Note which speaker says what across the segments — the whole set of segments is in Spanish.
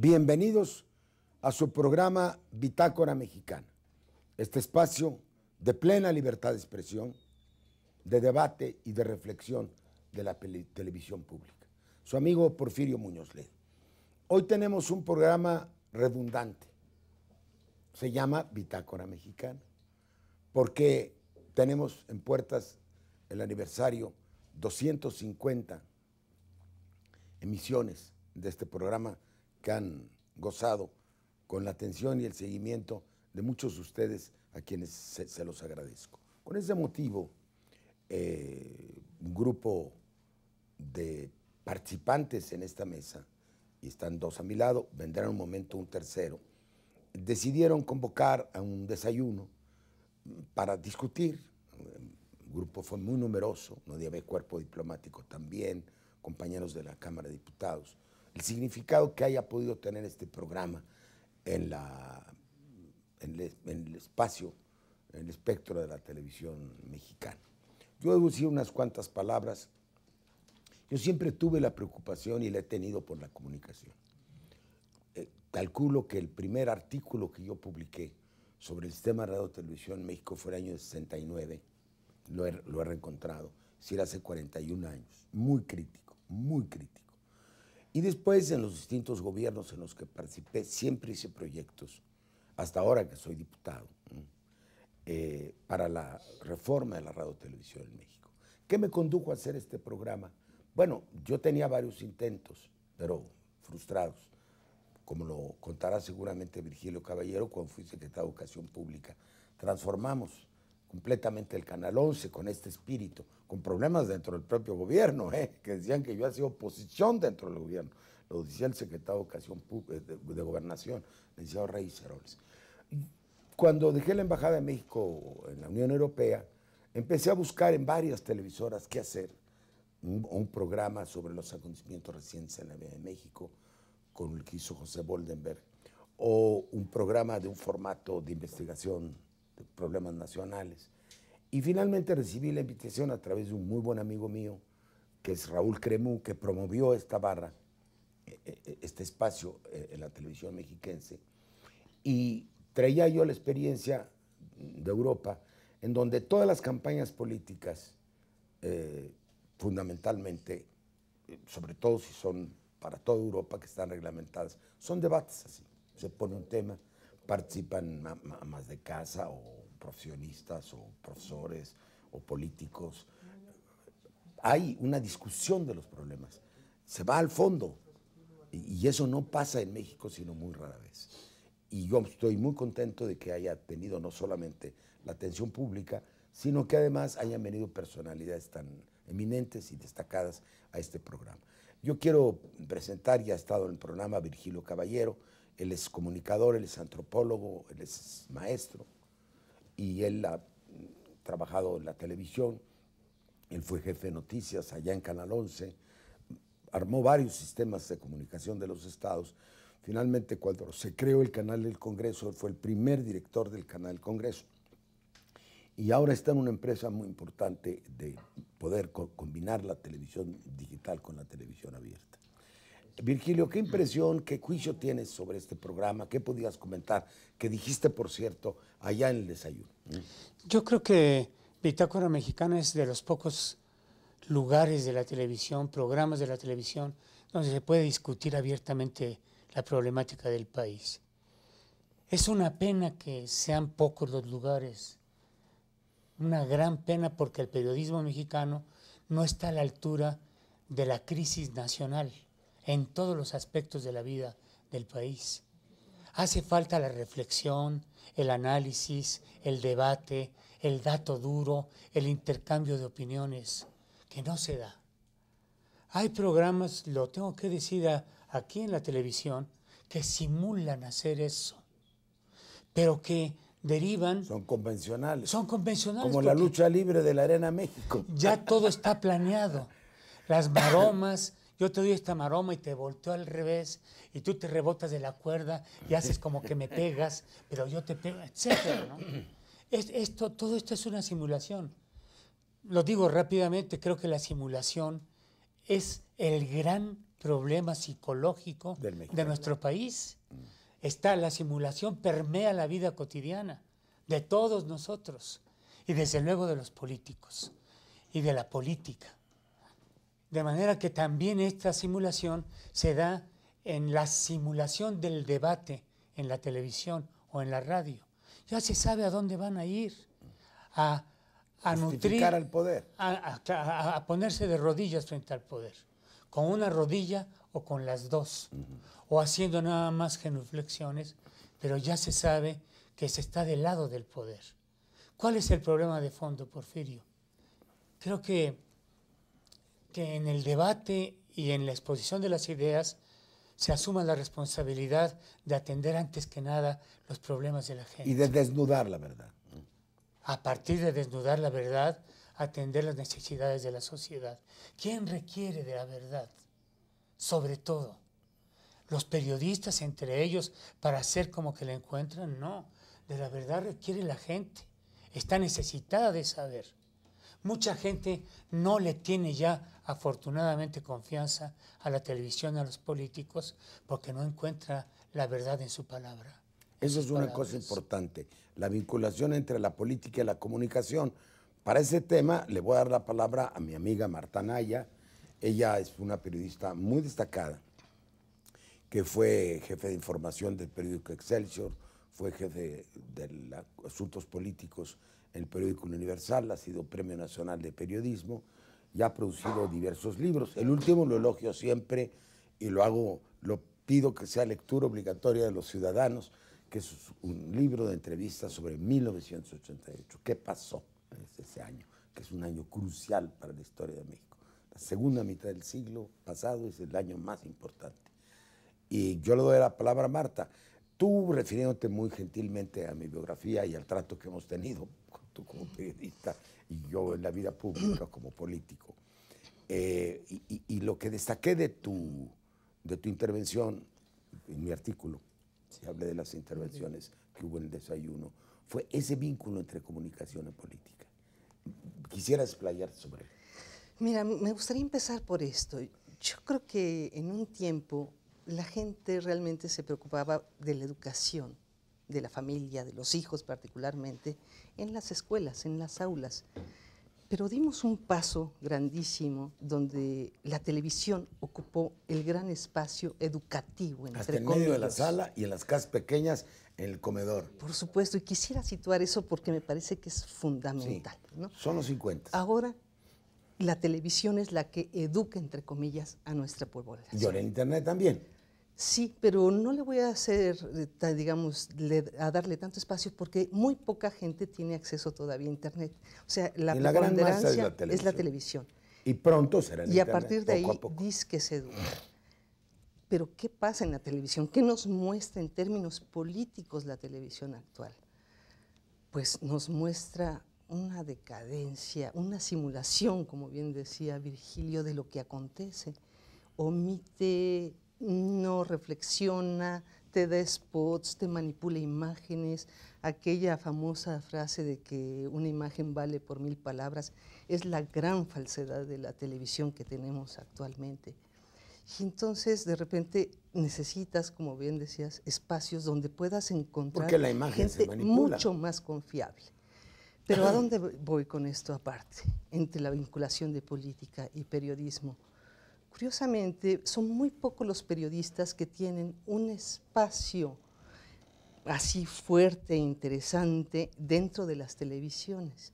Speaker 1: Bienvenidos a su programa Bitácora Mexicana, este espacio de plena libertad de expresión, de debate y de reflexión de la televisión pública. Su amigo Porfirio Muñoz Ledo. Hoy tenemos un programa redundante, se llama Bitácora Mexicana, porque tenemos en puertas el aniversario 250 emisiones de este programa que han gozado con la atención y el seguimiento de muchos de ustedes, a quienes se los agradezco. Con ese motivo, un grupo de participantes en esta mesa, y están dos a mi lado, vendrá en un momento un tercero, decidieron convocar a un desayuno para discutir. El grupo fue muy numeroso, no había cuerpo diplomático también, compañeros de la Cámara de Diputados, el significado que haya podido tener este programa en el espacio, en el espectro de la televisión mexicana. Yo debo decir unas cuantas palabras. Yo siempre tuve la preocupación y la he tenido por la comunicación. Calculo que el primer artículo que yo publiqué sobre el sistema de radio y televisión en México fue el año 69, lo he reencontrado, es decir, hace 41 años, muy crítico, muy crítico. Y después, en los distintos gobiernos en los que participé, siempre hice proyectos, hasta ahora que soy diputado, para la reforma de la radio y televisión en México. ¿Qué me condujo a hacer este programa? Bueno, yo tenía varios intentos, pero frustrados, como lo contará seguramente Virgilio Caballero cuando fui secretario de Educación Pública. Transformamos completamente el Canal 11 con este espíritu, con problemas dentro del propio gobierno, que decían que yo hacía oposición dentro del gobierno. Lo decía el secretario de Educación de Gobernación, el licenciado Reyes Heroles. Cuando dejé la Embajada de México en la Unión Europea, empecé a buscar en varias televisoras qué hacer. Un programa sobre los acontecimientos recientes en la Vida de México, con el que hizo José Boldenberg, o un programa de un formato de investigación de problemas nacionales. Y finalmente recibí la invitación a través de un muy buen amigo mío, que es Raúl Cremú, que promovió esta barra, este espacio en la televisión mexiquense, y traía yo la experiencia de Europa, en donde todas las campañas políticas, fundamentalmente, sobre todo si son para toda Europa, que están reglamentadas, son debates así. Se pone un tema, participan amas de casa o profesionistas o profesores o políticos. Hay una discusión de los problemas, se va al fondo, y eso no pasa en México sino muy rara vez. Y yo estoy muy contento de que haya tenido no solamente la atención pública, sino que además hayan venido personalidades tan eminentes y destacadas a este programa. Yo quiero presentar, ya ha estado en el programa, a Virgilio Caballero. Él es comunicador, él es antropólogo, él es maestro, y él ha trabajado en la televisión. Él fue jefe de noticias allá en Canal 11, armó varios sistemas de comunicación de los estados. Finalmente, cuando se creó el Canal del Congreso, él fue el primer director del Canal del Congreso. Y ahora está en una empresa muy importante de poder combinar la televisión digital con la televisión abierta. Virgilio, ¿qué impresión, qué juicio tienes sobre este programa? ¿Qué podías comentar? Que dijiste, por cierto, allá en el desayuno.
Speaker 2: Yo creo que Bitácora Mexicana es de los pocos lugares de la televisión, programas de la televisión, donde se puede discutir abiertamente la problemática del país. Es una pena que sean pocos los lugares, una gran pena, porque el periodismo mexicano no está a la altura de la crisis nacional en todos los aspectos de la vida del país. Hace falta la reflexión, el análisis, el debate, el dato duro, el intercambio de opiniones, que no se da. Hay programas, lo tengo que decir aquí en la televisión, que simulan hacer eso, pero que derivan...
Speaker 1: Son convencionales.
Speaker 2: Son convencionales.
Speaker 1: Como la lucha libre de la Arena México.
Speaker 2: Ya todo está planeado. Las maromas, yo te doy esta maroma y te volteo al revés, y tú te rebotas de la cuerda y haces como que me pegas, pero yo te pego, etcétera, ¿no? Todo esto es una simulación. Lo digo rápidamente, creo que la simulación es el gran problema psicológico de nuestro país. La simulación permea la vida cotidiana de todos nosotros y desde luego de los políticos y de la política. De manera que también esta simulación se da en la simulación del debate en la televisión o en la radio. Ya se sabe a dónde van a ir, a nutrir
Speaker 1: al poder,
Speaker 2: a ponerse de rodillas frente al poder, con una rodilla o con las dos, o haciendo nada más genuflexiones, pero ya se sabe que se está del lado del poder. ¿Cuál es el problema de fondo, Porfirio? Creo que en el debate y en la exposición de las ideas se asuma la responsabilidad de atender antes que nada los problemas de la gente.
Speaker 1: Y de desnudar la verdad.
Speaker 2: A partir de desnudar la verdad, atender las necesidades de la sociedad. ¿Quién requiere de la verdad? Sobre todo, los periodistas entre ellos para hacer como que la encuentran, no. De la verdad requiere la gente. Está necesitada de saber. Mucha gente no le tiene ya afortunadamente confianza a la televisión, a los políticos, porque no encuentra la verdad en su palabra.
Speaker 1: Eso es una cosa importante, la vinculación entre la política y la comunicación. Para ese tema le voy a dar la palabra a mi amiga Marta Naya. Ella es una periodista muy destacada, que fue jefe de información del periódico Excelsior, fue jefe de asuntos políticos en el periódico Universal, ha sido Premio Nacional de Periodismo y ha producido diversos libros. El último lo elogio siempre y lo pido que sea lectura obligatoria de los ciudadanos, que es un libro de entrevistas sobre 1988. ¿Qué pasó en ese año? Que es un año crucial para la historia de México. La segunda mitad del siglo pasado es el año más importante. Y yo le doy la palabra a Marta. Tú, refiriéndote muy gentilmente a mi biografía y al trato que hemos tenido, tú como periodista y yo en la vida pública como político, y lo que destaqué de tu intervención en mi artículo, si hablé de las intervenciones que hubo en el desayuno, fue ese vínculo entre comunicación y política. Quisiera explayarte sobre él.
Speaker 3: Mira, me gustaría empezar por esto. Yo creo que en un tiempo la gente realmente se preocupaba de la educación, de la familia, de los hijos particularmente, en las escuelas, en las aulas. Pero dimos un paso grandísimo donde la televisión ocupó el gran espacio educativo, entre
Speaker 1: hasta en
Speaker 3: comillas.
Speaker 1: medio de la sala y en las casas pequeñas, en el comedor.
Speaker 3: Por supuesto, y quisiera situar eso porque me parece que es fundamental.
Speaker 1: Sí,
Speaker 3: ¿no?
Speaker 1: son los 50.
Speaker 3: Ahora, la televisión es la que educa, entre comillas, a nuestra población.
Speaker 1: Y ahora en Internet también.
Speaker 3: Sí, pero no le voy a hacer, digamos, a darle tanto espacio porque muy poca gente tiene acceso todavía a Internet. O sea, la preponderancia es la televisión.
Speaker 1: Y pronto será en
Speaker 3: y
Speaker 1: Internet.
Speaker 3: Y a partir de ahí,
Speaker 1: poco.
Speaker 3: dice que se educa. Pero, ¿qué pasa en la televisión? ¿Qué nos muestra en términos políticos la televisión actual? Pues nos muestra una decadencia, una simulación, como bien decía Virgilio, de lo que acontece. Omite, no reflexiona, te da spots, te manipula imágenes. Aquella famosa frase de que una imagen vale por 1000 palabras es la gran falsedad de la televisión que tenemos actualmente. Y entonces, de repente, necesitas, como bien decías, espacios donde puedas encontrar
Speaker 1: porque la imagen
Speaker 3: gente
Speaker 1: se manipula.
Speaker 3: mucho más confiable. Pero ¿a dónde voy con esto aparte? Entre la vinculación de política y periodismo. Curiosamente, son muy pocos los periodistas que tienen un espacio así fuerte e interesante dentro de las televisiones.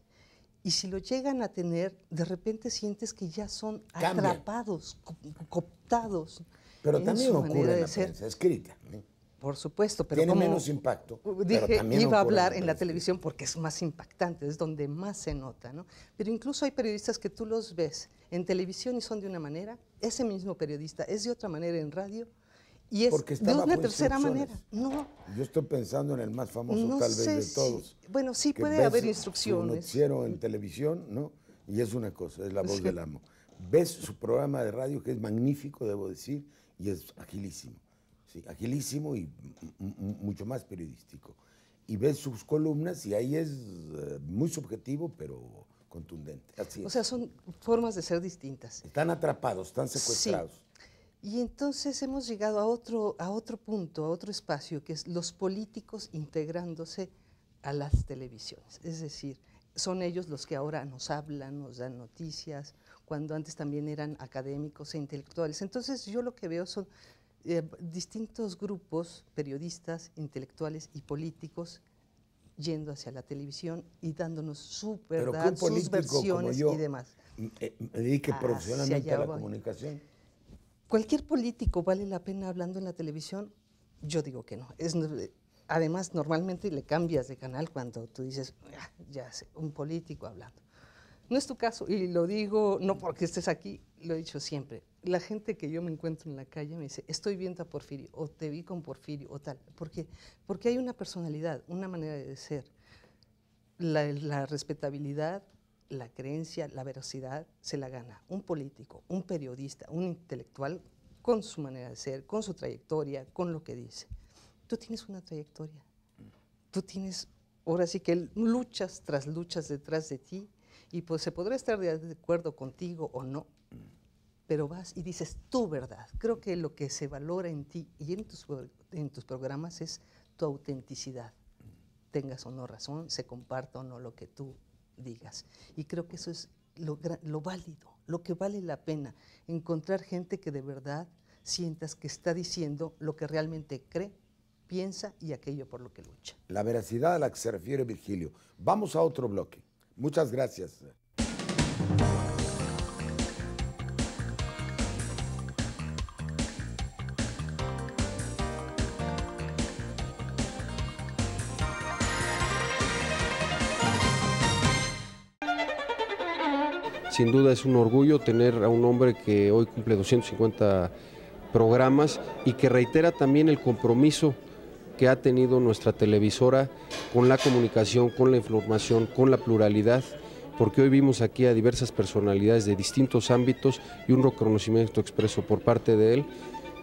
Speaker 3: Y si lo llegan a tener, de repente sientes que ya son atrapados, cooptados.
Speaker 1: Pero también ocurre en la prensa escrita.
Speaker 3: Por supuesto, pero
Speaker 1: tiene menos impacto.
Speaker 3: Dije,
Speaker 1: pero también
Speaker 3: iba a hablar en la
Speaker 1: prensa.
Speaker 3: televisión porque es más impactante, es donde más se nota, ¿no? Pero incluso hay periodistas que tú los ves en televisión y son de una manera, ese mismo periodista es de otra manera en radio y es de una tercera manera. No.
Speaker 1: Yo estoy pensando en el más famoso tal vez de todos.
Speaker 3: Bueno, sí puede haber instrucciones.
Speaker 1: Su noticiero en televisión, ¿no? Y es una cosa, es la voz del amo. Ves su programa de radio, que es magnífico, debo decir, y es agilísimo. Sí, agilísimo y mucho más periodístico. Y ves sus columnas y ahí es muy subjetivo, pero contundente. Así es.
Speaker 3: O sea, son formas de ser distintas.
Speaker 1: Están atrapados, están secuestrados.
Speaker 3: Sí. Y entonces hemos llegado a otro punto, a otro espacio, que es los políticos integrándose a las televisiones. Es decir, son ellos los que ahora nos hablan, nos dan noticias, cuando antes también eran académicos e intelectuales. Entonces yo lo que veo son distintos grupos, periodistas, intelectuales y políticos, yendo hacia la televisión y dándonos su verdad, sus versiones y demás.
Speaker 1: Me dedique profesionalmente a la comunicación.
Speaker 3: ¿Cualquier político vale la pena hablando en la televisión? Yo digo que no. Además, normalmente le cambias de canal cuando tú dices, ya sé, un político hablando. No es tu caso, y lo digo no porque estés aquí, lo he dicho siempre. La gente que yo me encuentro en la calle me dice, estoy viendo a Porfirio, o te vi con Porfirio, o tal. Porque hay una personalidad, una manera de ser. La respetabilidad, la creencia, la veracidad, se la gana un político, un periodista, un intelectual, con su manera de ser, con su trayectoria, con lo que dice. Tú tienes una trayectoria, tú tienes, ahora sí que luchas tras luchas detrás de ti, y pues se podrá estar de acuerdo contigo o no, pero vas y dices tu verdad. Creo que lo que se valora en ti y en tus programas es tu autenticidad. Tengas o no razón, se comparta o no lo que tú digas. Y creo que eso es lo válido, lo que vale la pena, encontrar gente que de verdad sientas que está diciendo lo que realmente cree, piensa y aquello por lo que lucha.
Speaker 1: La veracidad a la que se refiere Virgilio. Vamos a otro bloque. Muchas gracias.
Speaker 4: Sin duda es un orgullo tener a un hombre que hoy cumple 250 programas y que reitera también el compromiso que ha tenido nuestra televisora con la comunicación, con la información, con la pluralidad, porque hoy vimos aquí a diversas personalidades de distintos ámbitos y un reconocimiento expreso por parte de él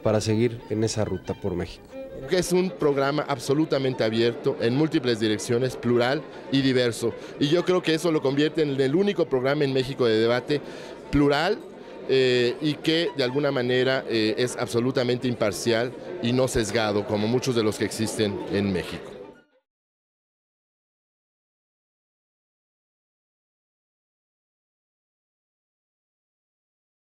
Speaker 4: para seguir en esa ruta por México.
Speaker 5: Es un programa absolutamente abierto, en múltiples direcciones, plural y diverso. Y yo creo que eso lo convierte en el único programa en México de debate plural y que de alguna manera es absolutamente imparcial y no sesgado, como muchos de los que existen en México.